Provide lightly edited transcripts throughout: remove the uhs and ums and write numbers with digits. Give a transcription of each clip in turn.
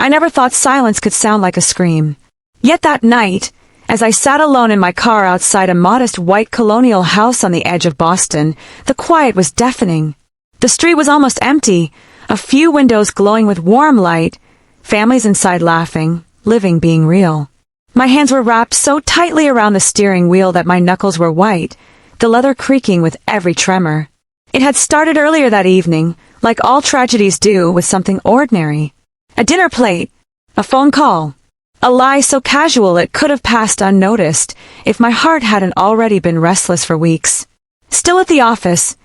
I never thought silence could sound like a scream. Yet that night, as I sat alone in my car outside a modest white colonial house on the edge of Boston, the quiet was deafening. The street was almost empty, a few windows glowing with warm light, families inside laughing, living being real. My hands were wrapped so tightly around the steering wheel that my knuckles were white, the leather creaking with every tremor. It had started earlier that evening, like all tragedies do, with something ordinary. A dinner plate, a phone call, a lie so casual it could have passed unnoticed if my heart hadn't already been restless for weeks. Still at the office,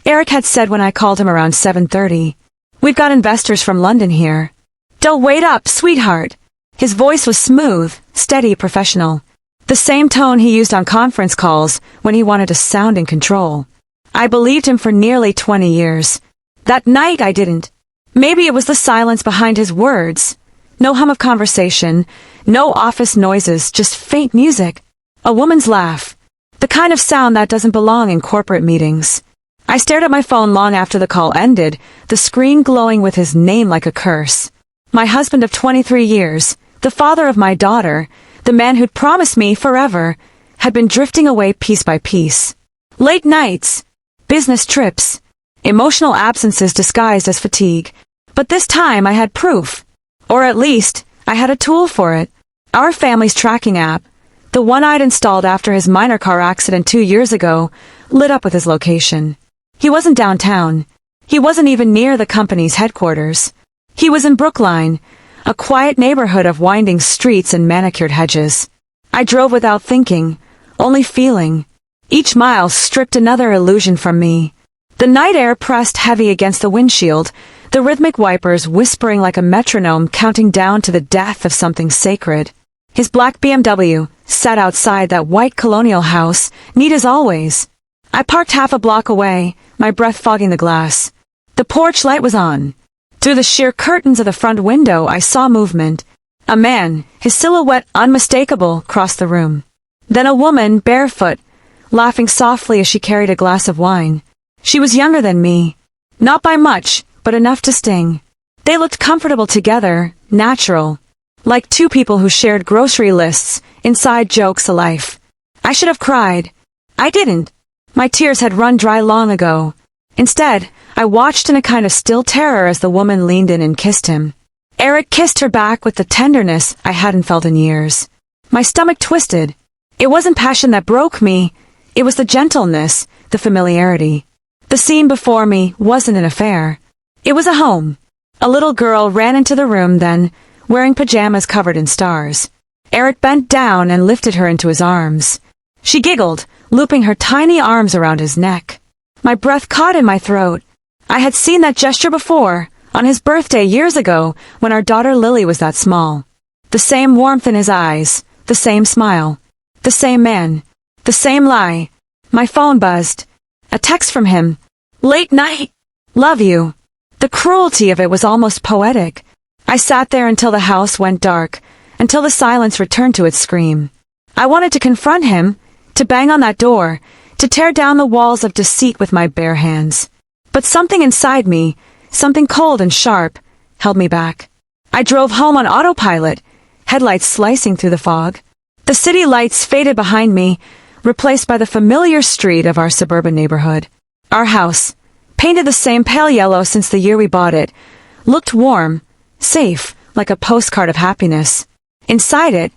Eric had said when I called him around 7:30, "We've got investors from London here." "Don't wait up, sweetheart." His voice was smooth, steady, professional. The same tone he used on conference calls when he wanted to sound in control. I believed him for nearly 20 years. That night I didn't. Maybe it was the silence behind his words. No hum of conversation, no office noises, just faint music. A woman's laugh. The kind of sound that doesn't belong in corporate meetings. I stared at my phone long after the call ended, the screen glowing with his name like a curse. My husband of 23 years, the father of my daughter, the man who'd promised me forever, had been drifting away piece by piece. Late nights, business trips, emotional absences disguised as fatigue. But this time I had proof. Or at least, I had a tool for it. Our family's tracking app, the one I'd installed after his minor car accident 2 years ago, lit up with his location. He wasn't downtown. He wasn't even near the company's headquarters. He was in Brookline, a quiet neighborhood of winding streets and manicured hedges. I drove without thinking, only feeling. Each mile stripped another illusion from me. The night air pressed heavy against the windshield, the rhythmic wipers whispering like a metronome counting down to the death of something sacred. His black BMW sat outside that white colonial house, neat as always. I parked half a block away, my breath fogging the glass. The porch light was on. Through the sheer curtains of the front window I saw movement. A man, his silhouette unmistakable, crossed the room. Then a woman, barefoot, laughing softly as she carried a glass of wine. She was younger than me. Not by much, but enough to sting. They looked comfortable together, natural. Like two people who shared grocery lists, inside jokes alike. I should have cried. I didn't. My tears had run dry long ago. Instead, I watched in a kind of still terror as the woman leaned in and kissed him. Eric kissed her back with the tenderness I hadn't felt in years. My stomach twisted. It wasn't passion that broke me. It was the gentleness, the familiarity. The scene before me wasn't an affair. It was a home. A little girl ran into the room then, wearing pajamas covered in stars. Eric bent down and lifted her into his arms. She giggled, looping her tiny arms around his neck. My breath caught in my throat. I had seen that gesture before, on his birthday years ago, when our daughter Lily was that small. The same warmth in his eyes, the same smile, the same man, the same lie. My phone buzzed. A text from him. "Late night. Love you." The cruelty of it was almost poetic. I sat there until the house went dark, until the silence returned to its scream. I wanted to confront him, to bang on that door, to tear down the walls of deceit with my bare hands. But something inside me, something cold and sharp, held me back. I drove home on autopilot, headlights slicing through the fog. The city lights faded behind me, replaced by the familiar street of our suburban neighborhood. Our house, painted the same pale yellow since the year we bought it, looked warm, safe, like a postcard of happiness. Inside it,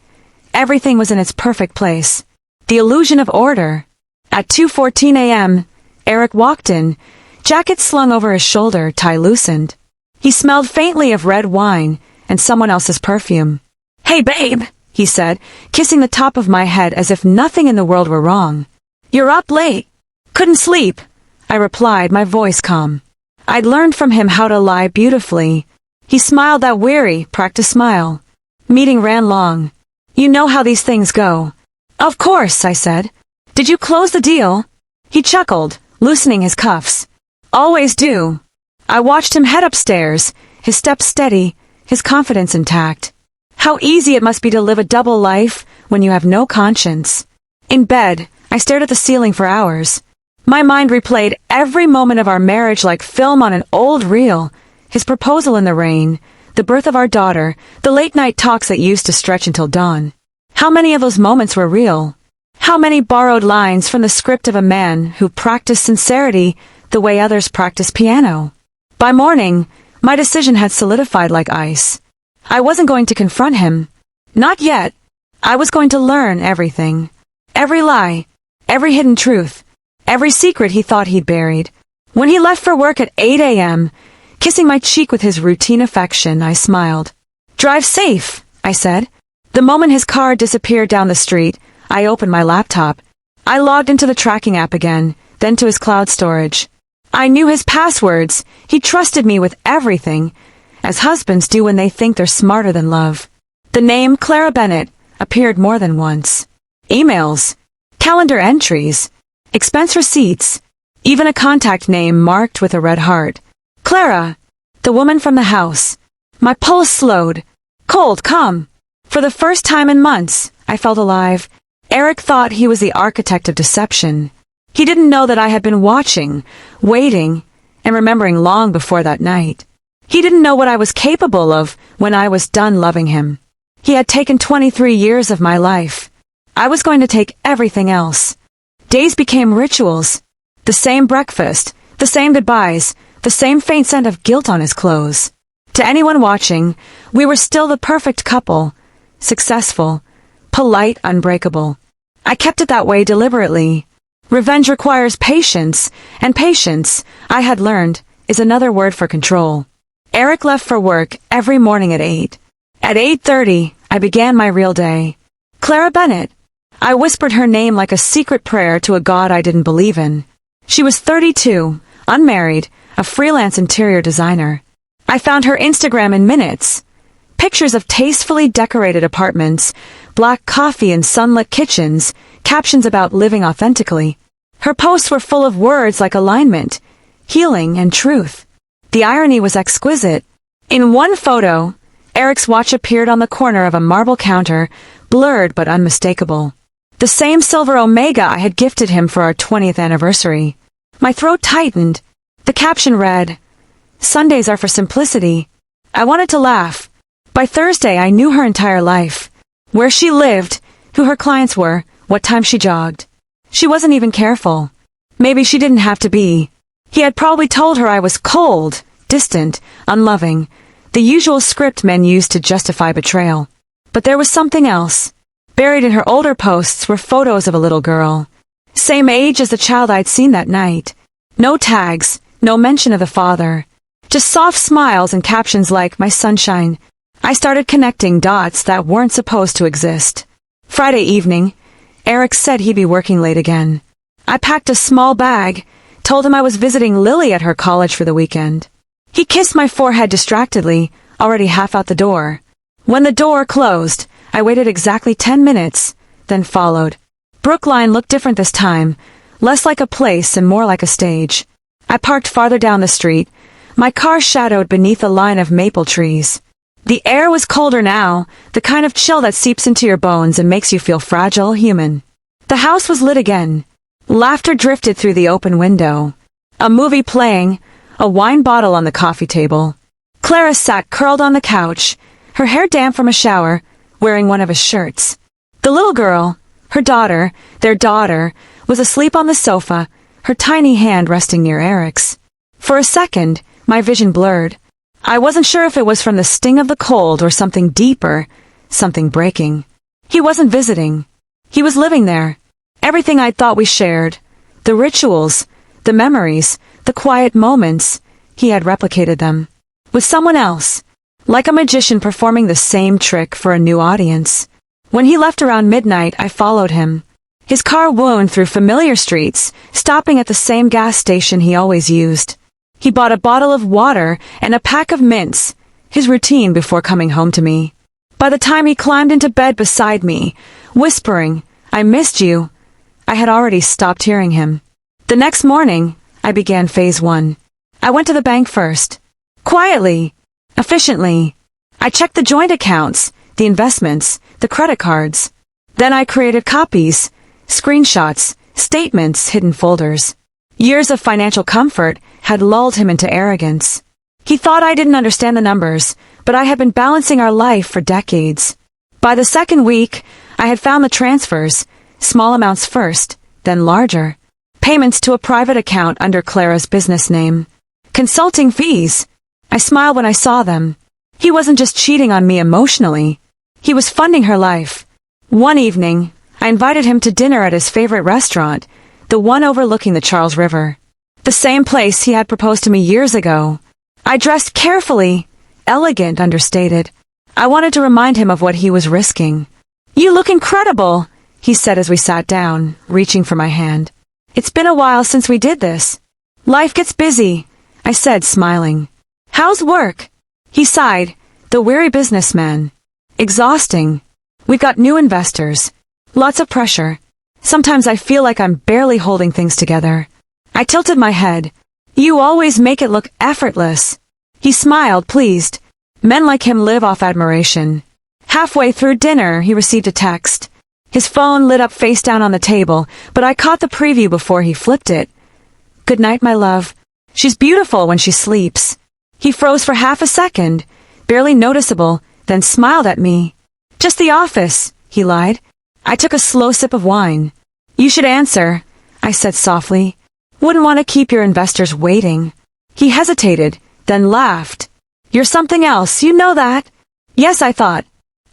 everything was in its perfect place. The illusion of order. At 2:14 a.m., Eric walked in, jacket slung over his shoulder, tie loosened. He smelled faintly of red wine and someone else's perfume. "Hey, babe," he said, kissing the top of my head as if nothing in the world were wrong. "You're up late." "Couldn't sleep," I replied, my voice calm. I'd learned from him how to lie beautifully. He smiled that weary, practiced smile. Meeting ran long. "You know how these things go." "Of course," I said. "Did you close the deal?" He chuckled, loosening his cuffs. "Always do." I watched him head upstairs, his steps steady, his confidence intact. How easy it must be to live a double life when you have no conscience. In bed, I stared at the ceiling for hours. My mind replayed every moment of our marriage like film on an old reel. His proposal in the rain, the birth of our daughter, the late-night talks that used to stretch until dawn. How many of those moments were real? How many borrowed lines from the script of a man who practiced sincerity the way others practice piano? By morning, my decision had solidified like ice. I wasn't going to confront him. Not yet. I was going to learn everything. Every lie, every hidden truth, every secret he thought he'd buried. When he left for work at 8 a.m., kissing my cheek with his routine affection, I smiled. "Drive safe," I said. The moment his car disappeared down the street, I opened my laptop. I logged into the tracking app again, then to his cloud storage. I knew his passwords. He trusted me with everything, as husbands do when they think they're smarter than love. The name Clara Bennett appeared more than once. Emails, calendar entries, expense receipts, even a contact name marked with a red heart. Clara, the woman from the house. My pulse slowed. Cold, calm. For the first time in months, I felt alive. Eric thought he was the architect of deception. He didn't know that I had been watching, waiting, and remembering long before that night. He didn't know what I was capable of when I was done loving him. He had taken 23 years of my life. I was going to take everything else. Days became rituals. The same breakfast, the same goodbyes, the same faint scent of guilt on his clothes. To anyone watching, we were still the perfect couple. Successful, polite, unbreakable. I kept it that way deliberately. Revenge requires patience, and patience, I had learned, is another word for control. Eric left for work every morning at 8. At 8:30, I began my real day. Clara Bennett. I whispered her name like a secret prayer to a god I didn't believe in. She was 32, unmarried, a freelance interior designer. I found her Instagram in minutes. Pictures of tastefully decorated apartments, black coffee and sunlit kitchens, captions about living authentically. Her posts were full of words like alignment, healing, and truth. The irony was exquisite. In one photo, Eric's watch appeared on the corner of a marble counter, blurred but unmistakable. The same silver Omega I had gifted him for our 20th anniversary. My throat tightened. The caption read, "Sundays are for simplicity." I wanted to laugh. By Thursday, I knew her entire life. Where she lived, who her clients were, what time she jogged. She wasn't even careful. Maybe she didn't have to be. He had probably told her I was cold, distant, unloving, the usual script men use to justify betrayal. But there was something else. Buried in her older posts were photos of a little girl. Same age as the child I'd seen that night. No tags, no mention of the father. Just soft smiles and captions like, "My sunshine." I started connecting dots that weren't supposed to exist. Friday evening, Eric said he'd be working late again. I packed a small bag, told him I was visiting Lily at her college for the weekend. He kissed my forehead distractedly, already half out the door. When the door closed, I waited exactly 10 minutes, then followed. Brookline looked different this time, less like a place and more like a stage. I parked farther down the street, my car shadowed beneath a line of maple trees. The air was colder now, the kind of chill that seeps into your bones and makes you feel fragile, human. The house was lit again. Laughter drifted through the open window. A movie playing, a wine bottle on the coffee table. Clara sat curled on the couch, her hair damp from a shower, wearing one of his shirts. The little girl, her daughter, their daughter, was asleep on the sofa, her tiny hand resting near Eric's. For a second, my vision blurred. I wasn't sure if it was from the sting of the cold or something deeper, something breaking. He wasn't visiting. He was living there. Everything I'd thought we shared, the rituals, the memories, the quiet moments, he had replicated them. With someone else, like a magician performing the same trick for a new audience. When he left around midnight, I followed him. His car wound through familiar streets, stopping at the same gas station he always used. He bought a bottle of water and a pack of mints, his routine before coming home to me. By the time he climbed into bed beside me, whispering, "I missed you," I had already stopped hearing him. The next morning, I began phase 1. I went to the bank first. Quietly, efficiently. I checked the joint accounts, the investments, the credit cards. Then I created copies, screenshots, statements, hidden folders. Years of financial comfort had lulled him into arrogance. He thought I didn't understand the numbers, but I had been balancing our life for decades. By the second week, I had found the transfers, small amounts first, then larger. Payments to a private account under Clara's business name. Consulting fees. I smiled when I saw them. He wasn't just cheating on me emotionally. He was funding her life. One evening, I invited him to dinner at his favorite restaurant, the one overlooking the Charles River. The same place he had proposed to me years ago. I dressed carefully, elegant, understated. I wanted to remind him of what he was risking. "You look incredible," he said as we sat down, reaching for my hand. "It's been a while since we did this." "Life gets busy," I said, smiling. "How's work?" He sighed, the weary businessman. "Exhausting. We've got new investors. Lots of pressure. Sometimes I feel like I'm barely holding things together." I tilted my head. "You always make it look effortless." He smiled, pleased. Men like him live off admiration. Halfway through dinner, he received a text. His phone lit up face down on the table, but I caught the preview before he flipped it. "Good night, my love. She's beautiful when she sleeps." He froze for half a second, barely noticeable, then smiled at me. "Just the office," he lied. I took a slow sip of wine. "You should answer," I said softly. "Wouldn't want to keep your investors waiting." He hesitated, then laughed. "You're something else, you know that." "Yes," I thought.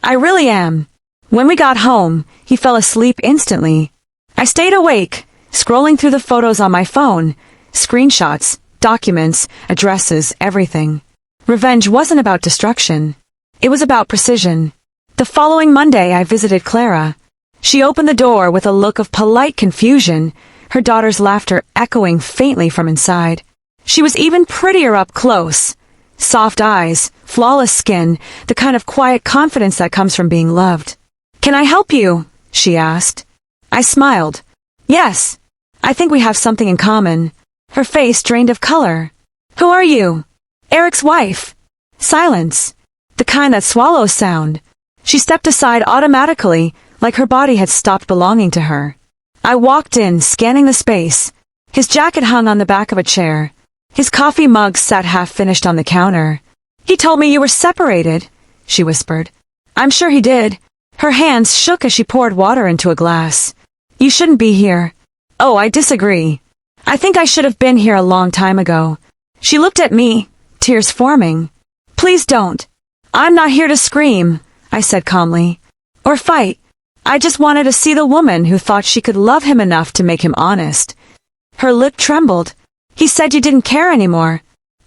"I really am." When we got home, he fell asleep instantly. I stayed awake, scrolling through the photos on my phone, screenshots, documents, addresses, everything. Revenge wasn't about destruction. It was about precision. The following Monday, I visited Clara. She opened the door with a look of polite confusion, her daughter's laughter echoing faintly from inside. She was even prettier up close. Soft eyes, flawless skin, the kind of quiet confidence that comes from being loved. "Can I help you?" she asked. I smiled. "Yes. I think we have something in common." Her face drained of color. "Who are you?" "Eric's wife." Silence. The kind that swallows sound. She stepped aside automatically, like her body had stopped belonging to her. I walked in, scanning the space. His jacket hung on the back of a chair. His coffee mug sat half-finished on the counter. "He told me you were separated," she whispered. "I'm sure he did." Her hands shook as she poured water into a glass. "You shouldn't be here." "Oh, I disagree. I think I should have been here a long time ago." She looked at me, tears forming. "Please don't." "I'm not here to scream," I said calmly. "Or fight. I just wanted to see the woman who thought she could love him enough to make him honest." Her lip trembled. "He said you didn't care anymore."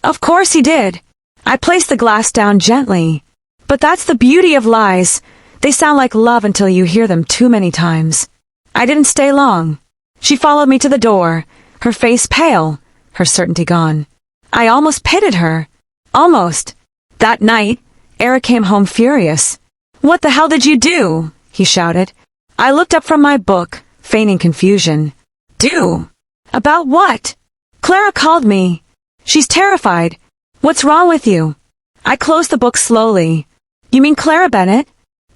"Of course he did." I placed the glass down gently. "But that's the beauty of lies. They sound like love until you hear them too many times." I didn't stay long. She followed me to the door, her face pale, her certainty gone. I almost pitied her. Almost. That night, Eric came home furious. "What the hell did you do?" he shouted. I looked up from my book, feigning confusion. "Do? About what?" "Clara called me. She's terrified." "What's wrong with you?" I closed the book slowly. "You mean Clara Bennett?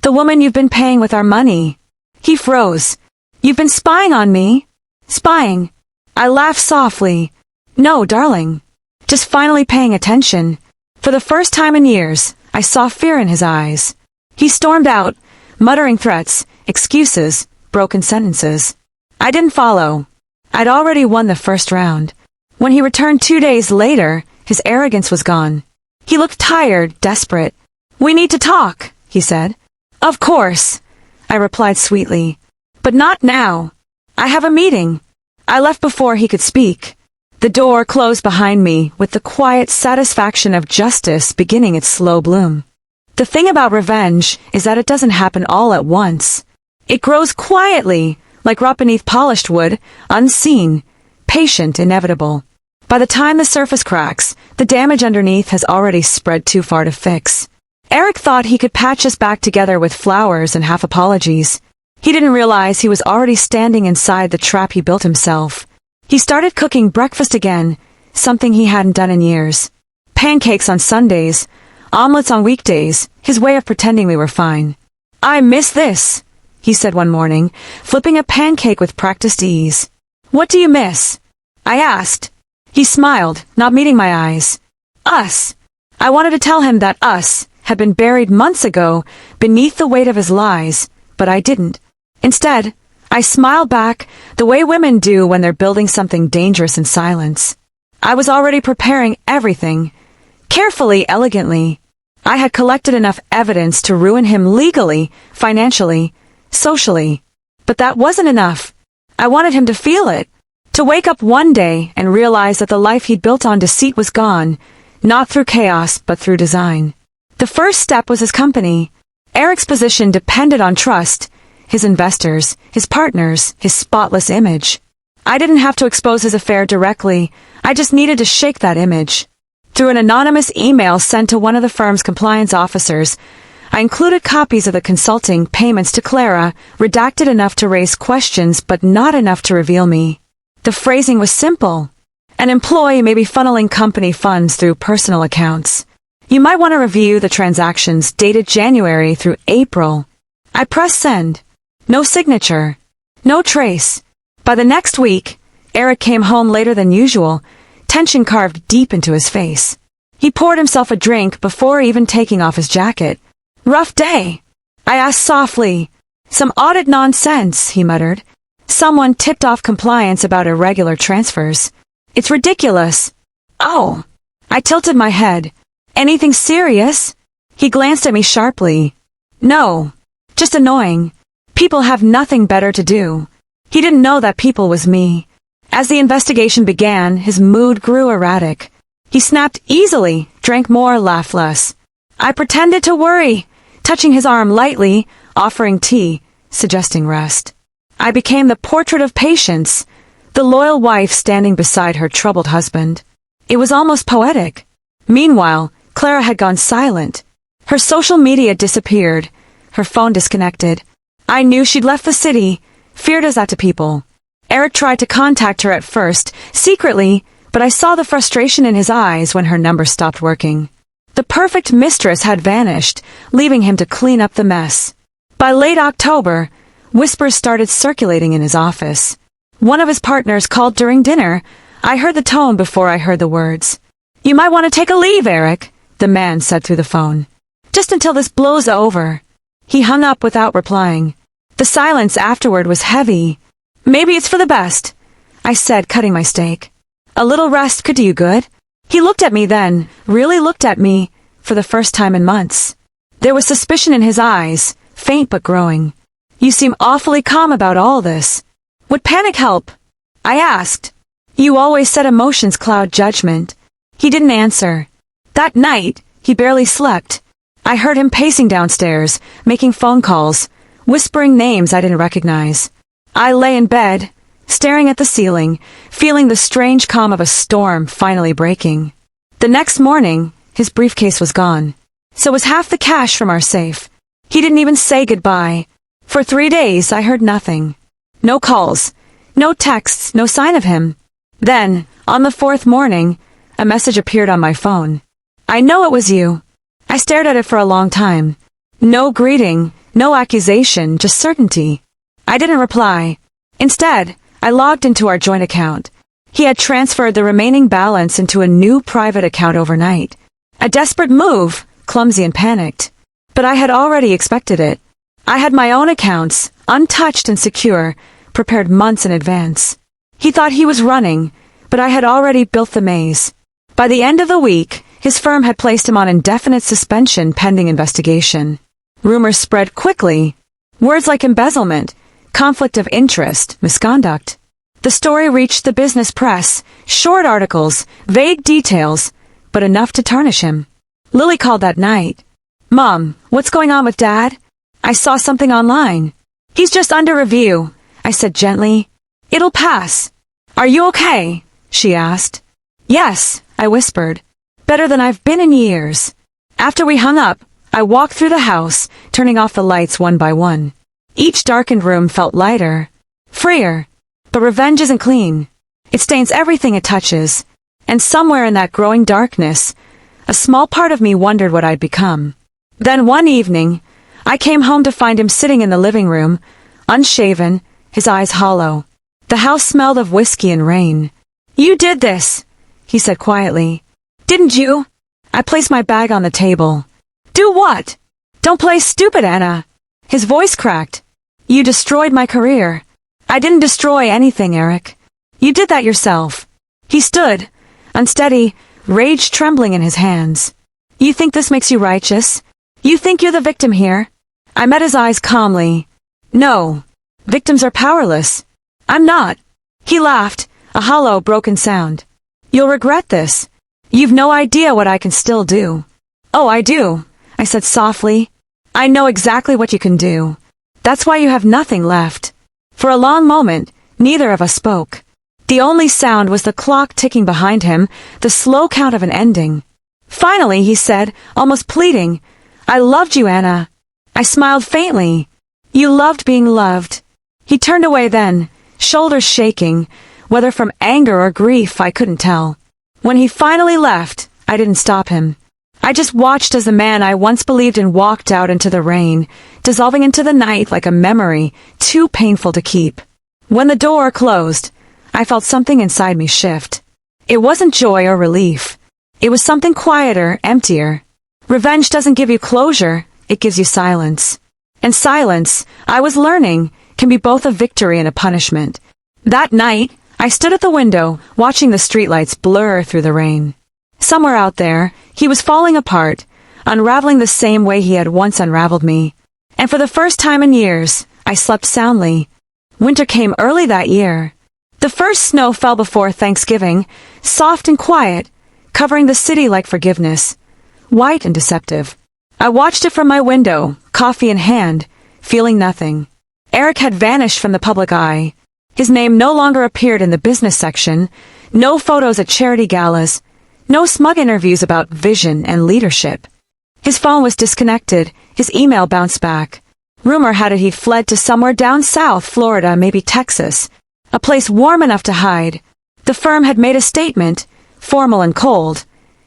The woman you've been paying with our money." He froze. "You've been spying on me?" "Spying?" I laughed softly. "No, darling. Just finally paying attention." For the first time in years, I saw fear in his eyes. He stormed out, muttering threats, excuses, broken sentences. I didn't follow. I'd already won the first round. When he returned 2 days later, his arrogance was gone. He looked tired, desperate. "We need to talk," he said. "Of course," I replied sweetly. "But not now. I have a meeting." I left before he could speak. The door closed behind me with the quiet satisfaction of justice beginning its slow bloom. The thing about revenge is that it doesn't happen all at once. It grows quietly, like rot beneath polished wood, unseen, patient, inevitable. By the time the surface cracks, the damage underneath has already spread too far to fix. Eric thought he could patch us back together with flowers and half apologies. He didn't realize he was already standing inside the trap he built himself. He started cooking breakfast again, something he hadn't done in years. Pancakes on Sundays, omelets on weekdays, his way of pretending we were fine. "I miss this," he said one morning, flipping a pancake with practiced ease. "What do you miss?" I asked. He smiled, not meeting my eyes. "Us." I wanted to tell him that us had been buried months ago beneath the weight of his lies, but I didn't. Instead, I smiled back the way women do when they're building something dangerous in silence. I was already preparing everything, carefully, elegantly. I had collected enough evidence to ruin him legally, financially, socially. But that wasn't enough. I wanted him to feel it, to wake up one day and realize that the life he'd built on deceit was gone, not through chaos, but through design. The first step was his company. Eric's position depended on trust, his investors, his partners, his spotless image. I didn't have to expose his affair directly, I just needed to shake that image. Through an anonymous email sent to one of the firm's compliance officers, I included copies of the consulting payments to Clara, redacted enough to raise questions but not enough to reveal me. The phrasing was simple. An employee may be funneling company funds through personal accounts. You might want to review the transactions dated January through April. I pressed send. No signature. No trace. By the next week, Eric came home later than usual, tension carved deep into his face. He poured himself a drink before even taking off his jacket. Rough day. I asked softly. Some audit nonsense, he muttered. Someone tipped off compliance about irregular transfers. It's ridiculous. Oh. I tilted my head. Anything serious? He glanced at me sharply. No. Just annoying. People have nothing better to do. He didn't know that people was me. As the investigation began, his mood grew erratic. He snapped easily, drank more, laughed less. I pretended to worry, touching his arm lightly, offering tea, suggesting rest. I became the portrait of patience, the loyal wife standing beside her troubled husband. It was almost poetic. Meanwhile, Clara had gone silent. Her social media disappeared, her phone disconnected. I knew she'd left the city, feared as that to people. Eric tried to contact her at first, secretly, but I saw the frustration in his eyes when her number stopped working. The perfect mistress had vanished, leaving him to clean up the mess. By late October, whispers started circulating in his office. One of his partners called during dinner. I heard the tone before I heard the words. You might want to take a leave, Eric, the man said through the phone. Just until this blows over. He hung up without replying. The silence afterward was heavy. Maybe it's for the best, I said, cutting my steak. A little rest could do you good. He looked at me then, really looked at me, for the first time in months. There was suspicion in his eyes, faint but growing. You seem awfully calm about all this. Would panic help? I asked. You always said emotions cloud judgment. He didn't answer. That night, he barely slept. I heard him pacing downstairs, making phone calls, whispering names I didn't recognize. I lay in bed, staring at the ceiling, feeling the strange calm of a storm finally breaking. The next morning, his briefcase was gone. So was half the cash from our safe. He didn't even say goodbye. For 3 days, I heard nothing. No calls, no texts, no sign of him. Then, on the 4th morning, a message appeared on my phone. I know it was you. I stared at it for a long time. No greeting, no accusation, just certainty. I didn't reply. Instead, I logged into our joint account. He had transferred the remaining balance into a new private account overnight. A desperate move, clumsy and panicked. But I had already expected it. I had my own accounts, untouched and secure, prepared months in advance. He thought he was running, but I had already built the maze. By the end of the week, his firm had placed him on indefinite suspension pending investigation. Rumors spread quickly. Words like embezzlement, conflict of interest, misconduct. The story reached the business press, short articles, vague details, but enough to tarnish him. Lily called that night. Mom, what's going on with Dad? I saw something online. He's just under review, I said gently. It'll pass. Are you okay? She asked. Yes, I whispered. Better than I've been in years. After we hung up, I walked through the house, turning off the lights one by one. Each darkened room felt lighter, freer. But revenge isn't clean. It stains everything it touches. And somewhere in that growing darkness, a small part of me wondered what I'd become. Then one evening, I came home to find him sitting in the living room, unshaven, his eyes hollow. The house smelled of whiskey and rain. You did this, he said quietly. Didn't you? I placed my bag on the table. Do what? Don't play stupid, Anna. His voice cracked. You destroyed my career. I didn't destroy anything, Eric. You did that yourself. He stood, unsteady, rage trembling in his hands. You think this makes you righteous? You think you're the victim here? I met his eyes calmly. No. Victims are powerless. I'm not. He laughed, a hollow, broken sound. You'll regret this. You've no idea what I can still do. Oh, I do, I said softly. I know exactly what you can do. That's why you have nothing left. For a long moment, neither of us spoke. The only sound was the clock ticking behind him, the slow count of an ending. Finally, he said, almost pleading, I loved you, Anna. I smiled faintly. You loved being loved. He turned away then, shoulders shaking, whether from anger or grief I couldn't tell. When he finally left, I didn't stop him. I just watched as the man I once believed in walked out into the rain, dissolving into the night like a memory too painful to keep. When the door closed, I felt something inside me shift. It wasn't joy or relief. It was something quieter, emptier. Revenge doesn't give you closure, it gives you silence. And silence, I was learning, can be both a victory and a punishment. That night, I stood at the window, watching the streetlights blur through the rain. Somewhere out there, he was falling apart, unraveling the same way he had once unraveled me. And for the first time in years, I slept soundly. Winter came early that year. The first snow fell before Thanksgiving, soft and quiet, covering the city like forgiveness, white and deceptive. I watched it from my window, coffee in hand, feeling nothing. Eric had vanished from the public eye. His name no longer appeared in the business section, no photos at charity galas, no smug interviews about vision and leadership. His phone was disconnected, his email bounced back. Rumor had it he'd fled to somewhere down south, Florida, maybe Texas, a place warm enough to hide. The firm had made a statement, formal and cold,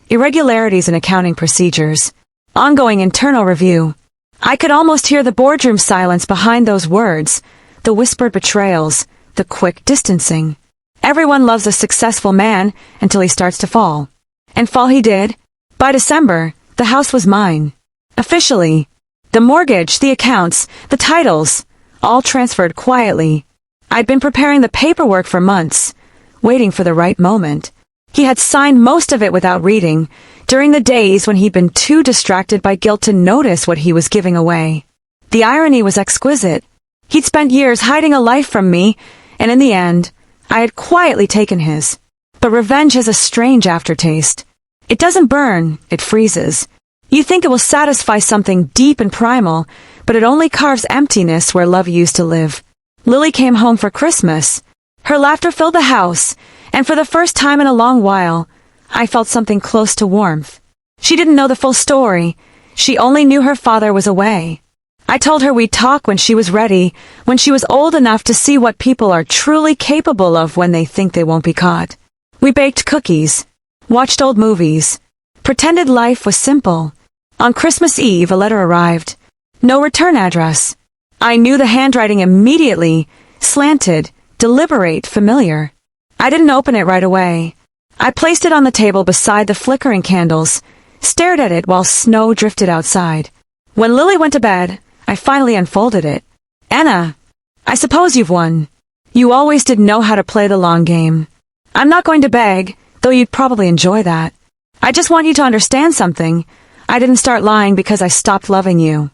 irregularities in accounting procedures, ongoing internal review. I could almost hear the boardroom silence behind those words, the whispered betrayals, the quick distancing. Everyone loves a successful man until he starts to fall. And fall he did. By December, the house was mine. Officially. The mortgage, the accounts, the titles, all transferred quietly. I'd been preparing the paperwork for months, waiting for the right moment. He had signed most of it without reading, during the days when he'd been too distracted by guilt to notice what he was giving away. The irony was exquisite. He'd spent years hiding a life from me, and in the end, I had quietly taken his. But revenge has a strange aftertaste. It doesn't burn, it freezes. You think it will satisfy something deep and primal, but it only carves emptiness where love used to live. Lily came home for Christmas. Her laughter filled the house, and for the first time in a long while, I felt something close to warmth. She didn't know the full story. She only knew her father was away. I told her we'd talk when she was ready, when she was old enough to see what people are truly capable of when they think they won't be caught. We baked cookies, watched old movies, pretended life was simple. On Christmas Eve, a letter arrived. No return address. I knew the handwriting immediately, slanted, deliberate, familiar. I didn't open it right away. I placed it on the table beside the flickering candles, stared at it while snow drifted outside. When Lily went to bed, I finally unfolded it. Anna, I suppose you've won. You always did know how to play the long game. I'm not going to beg, though you'd probably enjoy that. I just want you to understand something. I didn't start lying because I stopped loving you.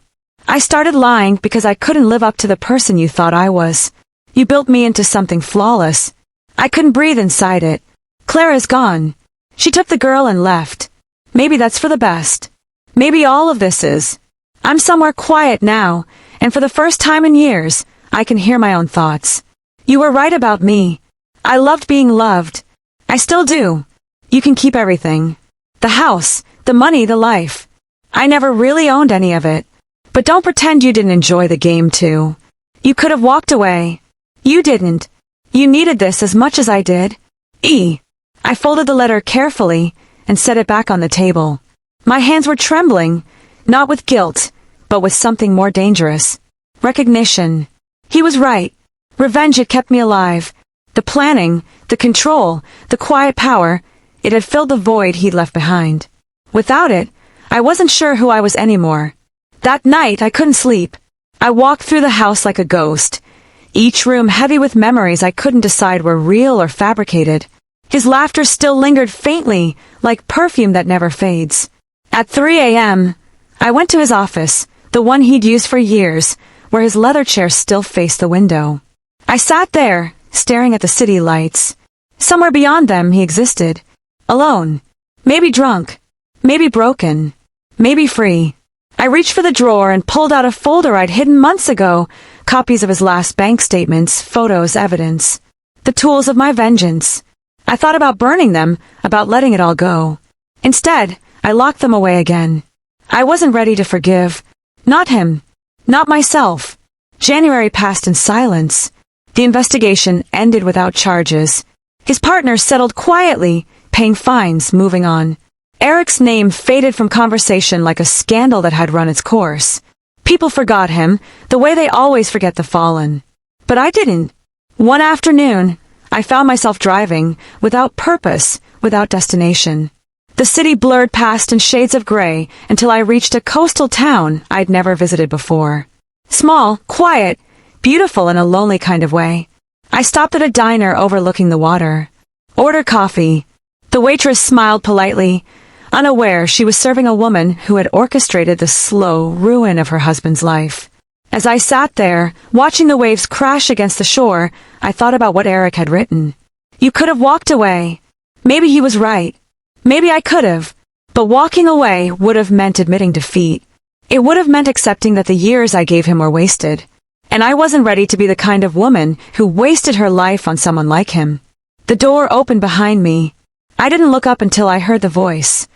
I started lying because I couldn't live up to the person you thought I was. You built me into something flawless. I couldn't breathe inside it. Clara's gone. She took the girl and left. Maybe that's for the best. Maybe all of this is. I'm somewhere quiet now, and for the first time in years, I can hear my own thoughts. You were right about me. I loved being loved. I still do. You can keep everything. The house, the money, the life. I never really owned any of it. But don't pretend you didn't enjoy the game too. You could have walked away. You didn't. You needed this as much as I did. I folded the letter carefully and set it back on the table. My hands were trembling, not with guilt, but with something more dangerous. Recognition. He was right. Revenge had kept me alive. The planning, the control, the quiet power, it had filled the void he'd left behind. Without it, I wasn't sure who I was anymore. That night, I couldn't sleep. I walked through the house like a ghost, each room heavy with memories I couldn't decide were real or fabricated. His laughter still lingered faintly, like perfume that never fades. At 3 a.m., I went to his office, the one he'd used for years, where his leather chair still faced the window. I sat there, staring at the city lights. Somewhere beyond them, he existed. Alone. Maybe drunk. Maybe broken. Maybe free. I reached for the drawer and pulled out a folder I'd hidden months ago, copies of his last bank statements, photos, evidence. The tools of my vengeance. I thought about burning them, about letting it all go. Instead, I locked them away again. I wasn't ready to forgive. Not him. Not myself. January passed in silence. The investigation ended without charges. His partner settled quietly, paying fines, moving on. Eric's name faded from conversation like a scandal that had run its course. People forgot him, the way they always forget the fallen. But I didn't. One afternoon, I found myself driving, without purpose, without destination. The city blurred past in shades of gray until I reached a coastal town I'd never visited before. Small, quiet, beautiful in a lonely kind of way. I stopped at a diner overlooking the water. Ordered coffee. The waitress smiled politely, unaware she was serving a woman who had orchestrated the slow ruin of her husband's life. As I sat there, watching the waves crash against the shore, I thought about what Eric had written. You could have walked away. Maybe he was right. Maybe I could have. But walking away would have meant admitting defeat. It would have meant accepting that the years I gave him were wasted. And I wasn't ready to be the kind of woman who wasted her life on someone like him. The door opened behind me. I didn't look up until I heard the voice.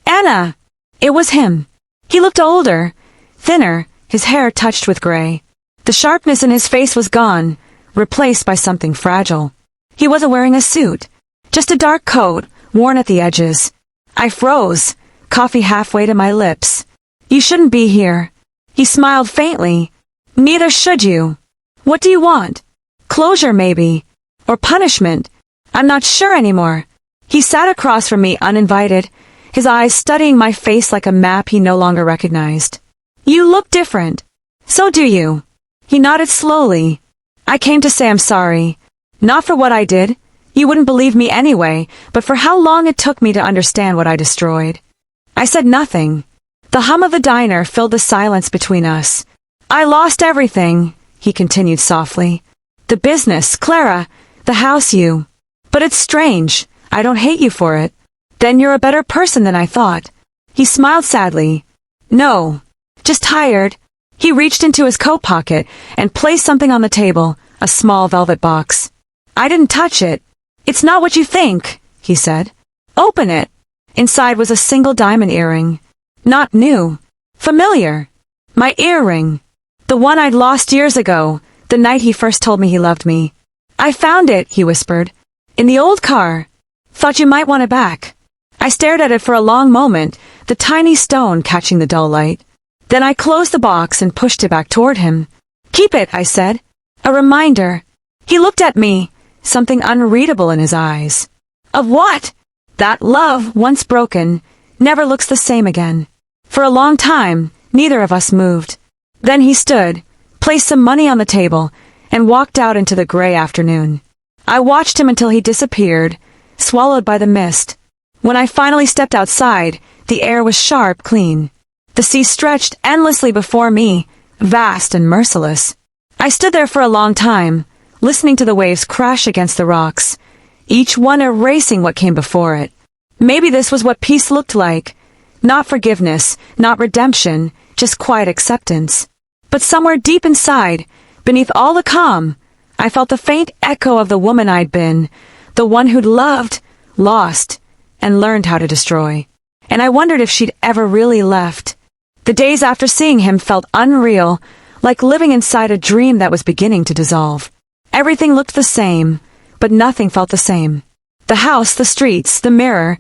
Anna! It was him. He looked older, thinner, his hair touched with gray. The sharpness in his face was gone, replaced by something fragile. He wasn't wearing a suit, just a dark coat, worn at the edges. I froze, coffee halfway to my lips. You shouldn't be here. He smiled faintly. Neither should you. What do you want? Closure, maybe. Or punishment. I'm not sure anymore. He sat across from me uninvited, his eyes studying my face like a map he no longer recognized. You look different. So do you. He nodded slowly. I came to say I'm sorry. Not for what I did. You wouldn't believe me anyway, but for how long it took me to understand what I destroyed. I said nothing. The hum of the diner filled the silence between us. I lost everything, he continued softly. The business, Clara, the house, you. But it's strange. I don't hate you for it. Then you're a better person than I thought. He smiled sadly. No, just tired. He reached into his coat pocket and placed something on the table, a small velvet box. I didn't touch it. It's not what you think, he said. Open it. Inside was a single diamond earring. Not new. Familiar. My earring. The one I'd lost years ago, the night he first told me he loved me. I found it, he whispered. In the old car. Thought you might want it back. I stared at it for a long moment, the tiny stone catching the dull light. Then I closed the box and pushed it back toward him. Keep it, I said. A reminder. He looked at me, something unreadable in his eyes. Of what? That love, once broken, never looks the same again. For a long time, neither of us moved. Then he stood, placed some money on the table, and walked out into the gray afternoon. I watched him until he disappeared, swallowed by the mist. When I finally stepped outside, the air was sharp, clean. The sea stretched endlessly before me, vast and merciless. I stood there for a long time, listening to the waves crash against the rocks, each one erasing what came before it. Maybe this was what peace looked like. Not forgiveness, not redemption, just quiet acceptance. But somewhere deep inside, beneath all the calm, I felt the faint echo of the woman I'd been, the one who'd loved, lost, and learned how to destroy. And I wondered if she'd ever really left. The days after seeing him felt unreal, like living inside a dream that was beginning to dissolve. Everything looked the same, but nothing felt the same. The house, the streets, the mirror,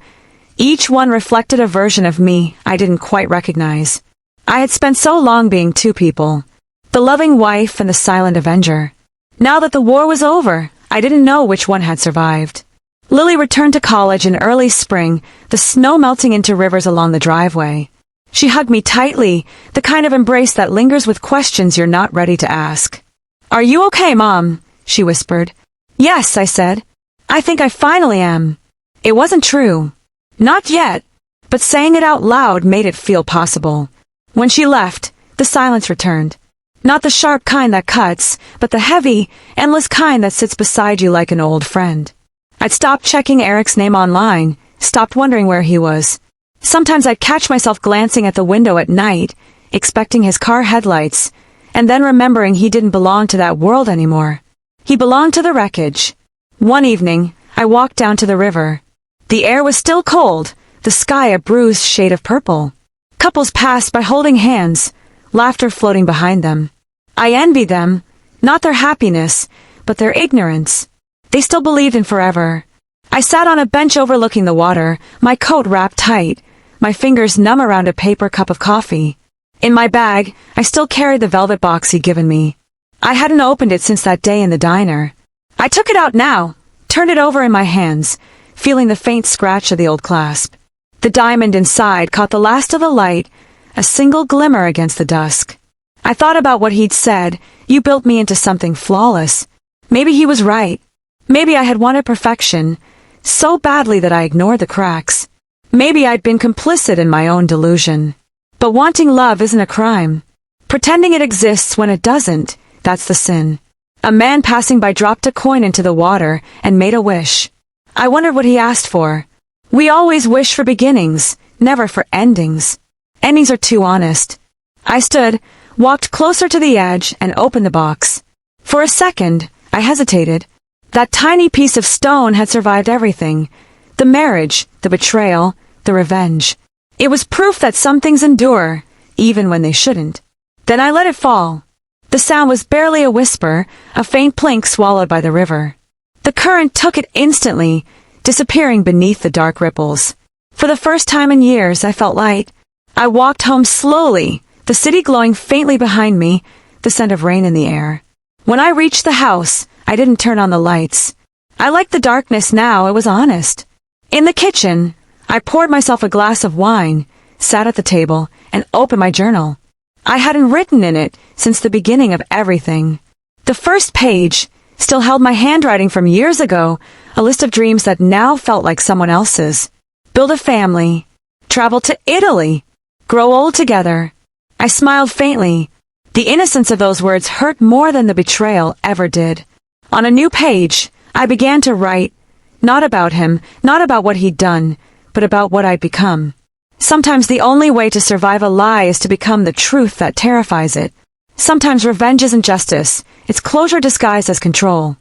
each one reflected a version of me I didn't quite recognize. I had spent so long being two people, the loving wife and the silent avenger. Now that the war was over, I didn't know which one had survived. Lily returned to college in early spring, the snow melting into rivers along the driveway. She hugged me tightly, the kind of embrace that lingers with questions you're not ready to ask. "Are you okay, Mom?" she whispered. "Yes," I said. "I think I finally am." It wasn't true. Not yet. But saying it out loud made it feel possible. When she left, the silence returned. Not the sharp kind that cuts, but the heavy, endless kind that sits beside you like an old friend. I'd stopped checking Eric's name online, stopped wondering where he was. Sometimes I'd catch myself glancing at the window at night, expecting his car headlights, and then remembering he didn't belong to that world anymore. He belonged to the wreckage. One evening, I walked down to the river. The air was still cold, the sky a bruised shade of purple. Couples passed by holding hands, laughter floating behind them. I envied them, not their happiness, but their ignorance. They still believed in forever. I sat on a bench overlooking the water, my coat wrapped tight, my fingers numb around a paper cup of coffee. In my bag, I still carried the velvet box he'd given me. I hadn't opened it since that day in the diner. I took it out now, turned it over in my hands, feeling the faint scratch of the old clasp. The diamond inside caught the last of the light, a single glimmer against the dusk. I thought about what he'd said, "You built me into something flawless." Maybe he was right. Maybe I had wanted perfection, so badly that I ignored the cracks. Maybe I'd been complicit in my own delusion. But wanting love isn't a crime. Pretending it exists when it doesn't, that's the sin. A man passing by dropped a coin into the water and made a wish. I wondered what he asked for. We always wish for beginnings, never for endings. Endings are too honest. I stood, walked closer to the edge, and opened the box. For a second, I hesitated. That tiny piece of stone had survived everything. The marriage, the betrayal, the revenge. It was proof that some things endure, even when they shouldn't. Then I let it fall. The sound was barely a whisper, a faint plink swallowed by the river. The current took it instantly, disappearing beneath the dark ripples. For the first time in years, I felt light. I walked home slowly, the city glowing faintly behind me, the scent of rain in the air. When I reached the house, I didn't turn on the lights. I liked the darkness now, it was honest. In the kitchen, I poured myself a glass of wine, sat at the table, and opened my journal. I hadn't written in it since the beginning of everything. The first page still held my handwriting from years ago, a list of dreams that now felt like someone else's. Build a family, travel to Italy, grow old together. I smiled faintly. The innocence of those words hurt more than the betrayal ever did. On a new page, I began to write, not about him, not about what he'd done, but about what I'd become. Sometimes the only way to survive a lie is to become the truth that terrifies it. Sometimes revenge isn't justice, it's closure disguised as control.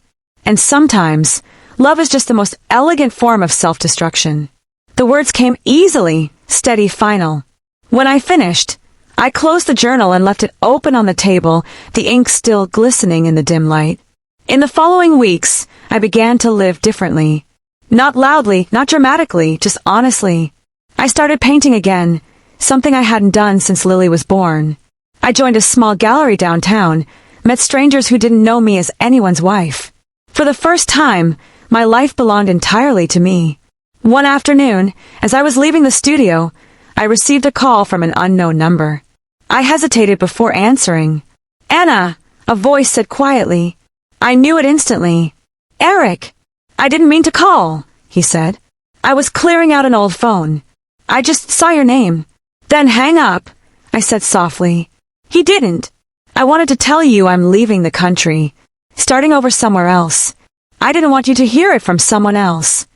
And sometimes, love is just the most elegant form of self-destruction. The words came easily, steady, final. When I finished, I closed the journal and left it open on the table, the ink still glistening in the dim light. In the following weeks, I began to live differently. Not loudly, not dramatically, just honestly. I started painting again, something I hadn't done since Lily was born. I joined a small gallery downtown, met strangers who didn't know me as anyone's wife. For the first time, my life belonged entirely to me. One afternoon, as I was leaving the studio, I received a call from an unknown number. I hesitated before answering. "Anna," a voice said quietly. I knew it instantly. "Eric." "I didn't mean to call," he said. "I was clearing out an old phone. I just saw your name." "Then hang up," I said softly. He didn't. "I wanted to tell you I'm leaving the country, starting over somewhere else. I didn't want you to hear it from someone else."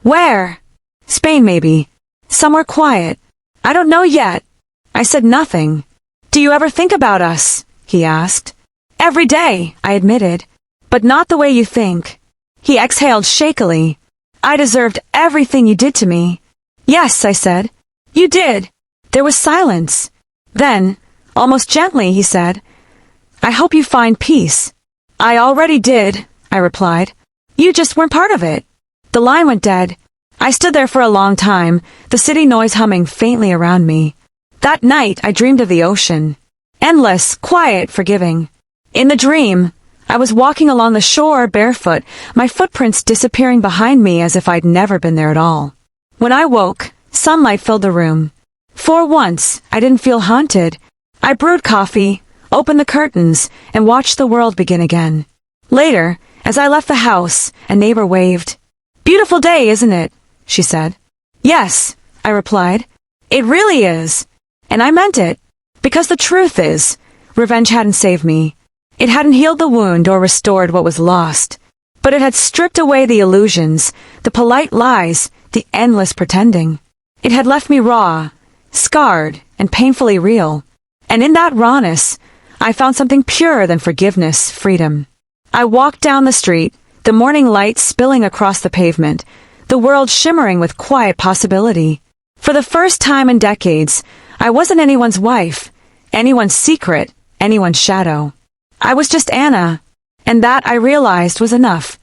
"Where?" "Spain, maybe. Somewhere quiet. I don't know yet." I said nothing. "Do you ever think about us?" he asked. "Every day," I admitted. "But not the way you think." He exhaled shakily. "I deserved everything you did to me." "Yes," I said. "You did." There was silence. Then, almost gently, he said, "I hope you find peace." "I already did," I replied. "You just weren't part of it." The line went dead. I stood there for a long time, the city noise humming faintly around me. That night, I dreamed of the ocean. Endless, quiet, forgiving. In the dream, I was walking along the shore barefoot, my footprints disappearing behind me as if I'd never been there at all. When I woke, sunlight filled the room. For once, I didn't feel haunted. I brewed coffee, opened the curtains, and watched the world begin again. Later, as I left the house, a neighbor waved. "Beautiful day, isn't it?" she said. "Yes," I replied. "It really is." And I meant it. Because the truth is, revenge hadn't saved me. It hadn't healed the wound or restored what was lost. But it had stripped away the illusions, the polite lies, the endless pretending. It had left me raw, scarred, and painfully real. And in that rawness, I found something purer than forgiveness, freedom. I walked down the street, the morning light spilling across the pavement, the world shimmering with quiet possibility. For the first time in decades, I wasn't anyone's wife, anyone's secret, anyone's shadow. I was just Anna, and that I realized was enough.